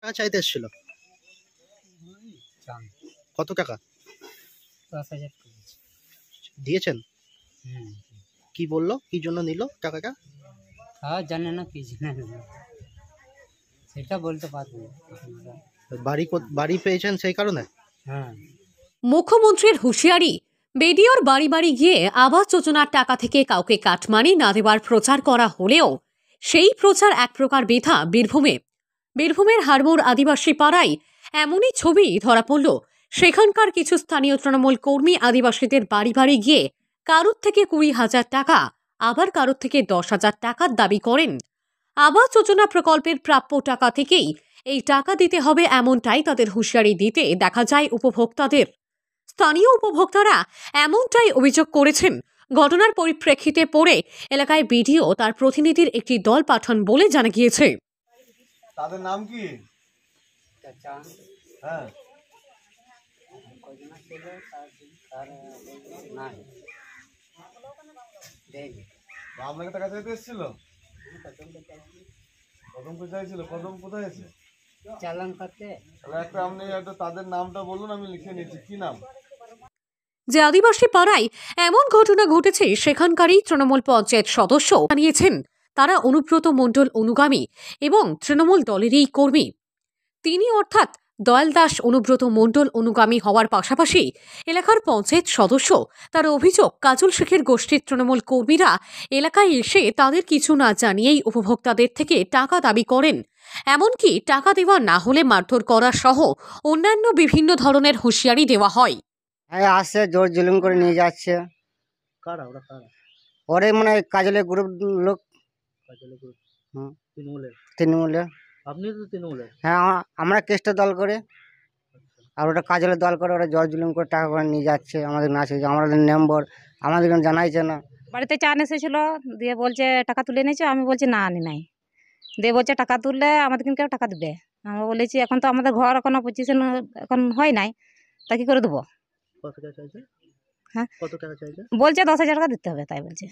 টাকা চাইতে এসেছিল? কত টাকা 10,000 দিয়েছেন? কি বললো, কি জন্য নিল টাকাটা? হ্যাঁ, জানে না কি জানে না, সেটা বলতে পারবো না। বাড়ি পেয়েছেন সেই কারণে? হ্যাঁ। মুখ্যমন্ত্রীর হুঁশিয়ারি, বিডিওর বাড়ি বাড়ি গিয়ে আবাস যোজনার টাকা থেকে কাউকে কাটমানি না দেওয়ার প্রচার করা হলেও সেই প্রচার এক প্রকার বৃথা। বীরভূমের হারমোর আদিবাসী পাড়ায় এমনই ছবি ধরা পড়ল। সেখানকার কিছু স্থানীয় তৃণমূল কর্মী আদিবাসীদের বাড়ি বাড়ি গিয়ে কারোর থেকে 20,000 টাকা, আবার কারোর থেকে 10,000 টাকার দাবি করেন। আবাস যোজনা প্রকল্পের প্রাপ্য টাকা থেকেই এই টাকা দিতে হবে, এমনটাই তাদের হুঁশিয়ারি দিতে দেখা যায় উপভোক্তাদের। স্থানীয় উপভোক্তারা এমনটাই অভিযোগ করেছেন। ঘটনার পরিপ্রেক্ষিতে পড়ে এলাকায় বিডিও তার প্রতিনিধির একটি দল পাঠান বলে জানা গিয়েছে। তাদের নাম কি? হ্যাঁ, আপনাকে টাকা চাইতে এসেছিল? কদমপুর চাইছিল? কদম কোথায় আছে? চালান করতে তাহলে আপনি তাদের নামটা বলুন, আমি লিখে নিচ্ছি। কি নাম? যে আদিবাসী পাড়ায় এমন ঘটনা ঘটেছে সেখানকারই তৃণমূল পঞ্চায়েত সদস্য জানিয়েছেন তারা অনুব্রত মণ্ডল অনুগামী এবং তৃণমূল দলেরই কর্মী। তিনি অর্থাৎ দয়াল দাস অনুব্রত মণ্ডল অনুগামী হওয়ার পাশাপাশি এলাকার পঞ্চায়েত সদস্য। তার অভিযোগ, কাজল শেখের গোষ্ঠীর তৃণমূল কর্মীরা এলাকায় এসে তাদের কিছু না জানিয়েই উপভোক্তাদের থেকে টাকা দাবি করেন। এমনকি টাকা দেওয়া না হলে মারধর করা সহ অন্যান্য বিভিন্ন ধরনের হুঁশিয়ারি দেওয়া হয়। হ্যাঁ, আসছে, জোর জুলুম করে নিয়ে যাচ্ছে। কারা ওরা? কারা? ওরে মানে কাজলের গ্রুপ লোক। কাজলের গ্রুপ? হুম, তৃণমূলের? তৃণমূলের। আপনি তো তৃণমূলের? হ্যাঁ, আমরা কেষ্ট দল করে, আর ওটা কাজলের দল করে। ওরা জোর জুলুম করে টাকা করে নিয়ে যাচ্ছে, আমাদের না চাইছে, আমাদের নম্বর আমাদের জানাইছে না। বাড়িতে চা এসেছিল, দিয়ে বলছে টাকা তুলে নিয়েছো। আমি বলছি না, আনি নাই। দিয়ে বলছে টাকা তুললে আমাদের কিন্তু টাকা দেবে। আমরা বলেছি এখন তো আমাদের ঘর এখনো পজিশন এখন হয় নাই, তা কি করে দেবো? কত টাকা চাইছে? হ্যাঁ, কত টাকা চাইছে? বলছে 10,000 টাকা দিতে হবে, তাই বলছে।